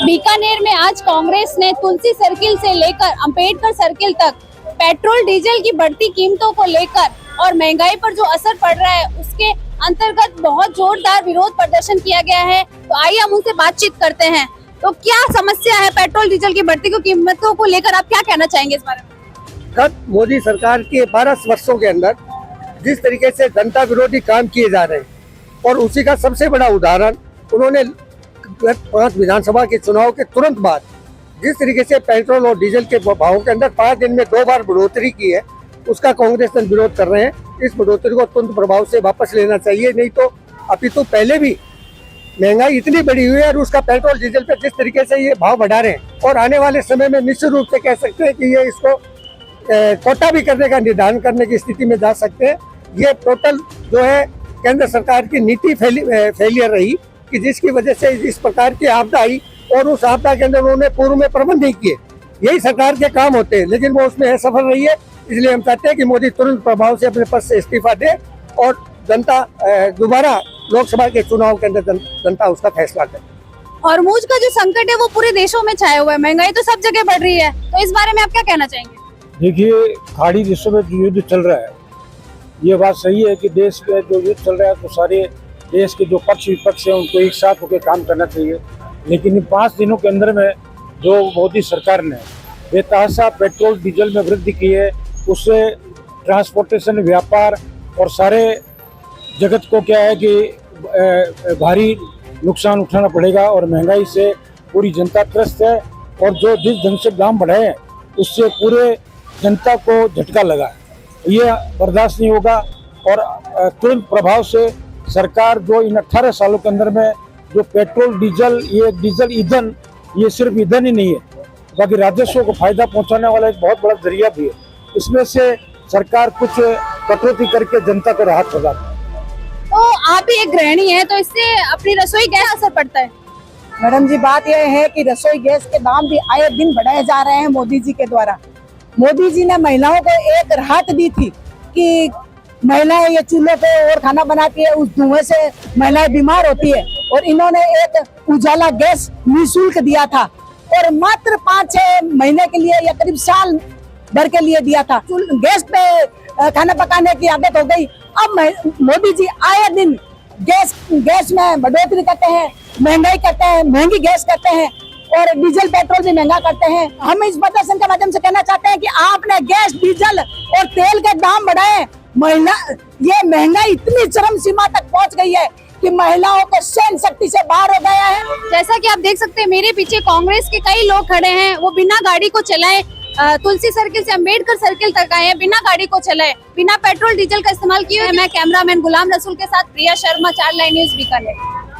बीकानेर में आज कांग्रेस ने तुलसी सर्किल से लेकर अंबेडकर सर्किल तक पेट्रोल डीजल की बढ़ती कीमतों को लेकर और महंगाई पर जो असर पड़ रहा है उसके अंतर्गत बहुत जोरदार विरोध प्रदर्शन किया गया है। तो आइए हम उनसे बातचीत करते हैं। तो क्या समस्या है पेट्रोल डीजल की बढ़ती कीमतों को लेकर, आप क्या कहना चाहेंगे इस बारे में? गत मोदी सरकार के 12 वर्षों के अंदर जिस तरीके से जनता विरोधी काम किए जा रहे हैं और उसी का सबसे बड़ा उदाहरण उन्होंने गत 5 विधानसभा के चुनाव के तुरंत बाद जिस तरीके से पेट्रोल और डीजल के भावों के अंदर 5 दिन में 2 बार बढ़ोतरी की है, उसका कांग्रेस ने विरोध कर रहे हैं। इस बढ़ोतरी को तुरंत प्रभाव से वापस लेना चाहिए, नहीं तो अभी तो पहले भी महंगाई इतनी बढ़ी हुई है और उसका पेट्रोल डीजल पे जिस तरीके से ये भाव बढ़ा रहे हैं और आने वाले समय में निश्चित रूप से कह सकते हैं कि ये इसको कोटा भी करने का निर्धारण करने की स्थिति में जा सकते हैं। ये टोटल जो है केंद्र सरकार की नीति फेलियर रही कि जिसकी वजह से इस प्रकार की आपदा आई और उस आपदा के अंदर उन्होंने पूर्व में प्रबंध नहीं किए। यही सरकार के काम होते हैं, लेकिन वो उसमें असफल रही है। इसलिए हम चाहते हैं कि मोदी तुरंत प्रभाव से अपने पद से इस्तीफा दे और जनता दोबारा लोकसभा के चुनाव के अंदर जनता उसका फैसला करे। हॉर्मुज का जो संकट है वो पूरे देशों में छाया हुआ है, महंगाई तो सब जगह बढ़ रही है, तो इस बारे में आप क्या कहना चाहेंगे? देखिए, खाड़ी देशों में जो युद्ध चल रहा है, ये बात सही है कि देश में जो युद्ध चल रहा है तो सारे देश के जो पक्ष विपक्ष है उनको एक साथ होकर काम करना चाहिए। लेकिन इन 5 दिनों के अंदर में जो मोदी सरकार ने बेतहाशा पेट्रोल डीजल में वृद्धि की है, उससे ट्रांसपोर्टेशन, व्यापार और सारे जगत को क्या है कि भारी नुकसान उठाना पड़ेगा और महंगाई से पूरी जनता त्रस्त है। और जो जिस ढंग से दाम बढ़े हैं उससे पूरे जनता को झटका लगा है, ये बर्दाश्त नहीं होगा। और तुरंत प्रभाव से सरकार जो इन 18 सालों के अंदर में जो पेट्रोल डीजल, ये डीजल ईंधन, ये सिर्फ ईंधन ही नहीं है, बाकी राजस्व को फायदा पहुंचाने वाला एक बहुत बड़ा जरिया भी है। इसमें से सरकार कुछ कटौती करके जनता को राहत प्रदान करे। तो आप भी एक गृहिणी है, तो इससे अपनी रसोई क्या असर पड़ता है? मैडम जी, बात यह है कि रसोई गैस के दाम भी आए दिन बढ़ाए जा रहे हैं मोदी जी के द्वारा। मोदी जी ने महिलाओं को एक राहत दी थी कि महिलाएं ये चूल्हे पे और खाना बनाती है, उस धुएं से महिलाएं बीमार होती है, और इन्होंने एक उजाला गैस निःशुल्क दिया था और मात्र 5-6 महीने के लिए या करीब साल भर के लिए दिया था। गैस पे खाना पकाने की आदत हो गई। अब मोदी जी आए दिन गैस में बढ़ोतरी करते हैं, महंगाई करते हैं, महंगी गैस करते हैं और डीजल पेट्रोल भी महंगा करते हैं। हम इस प्रदर्शन के माध्यम से कहना चाहते हैं कि आपने गैस, डीजल और तेल के दाम बढ़ाए। ये महंगाई इतनी चरम सीमा तक पहुंच गई है कि महिलाओं के सहन शक्ति से बाहर हो गया है। जैसा कि आप देख सकते हैं मेरे पीछे कांग्रेस के कई लोग खड़े हैं, वो बिना गाड़ी को चलाए तुलसी सर्किल से अंबेडकर सर्किल तक आए हैं, बिना गाड़ी को चलाए, बिना पेट्रोल डीजल का इस्तेमाल किए। मैं कैमरामैन गुलाम रसूल के साथ प्रिया शर्मा, 4 लाइन न्यूज़ बीकानेर।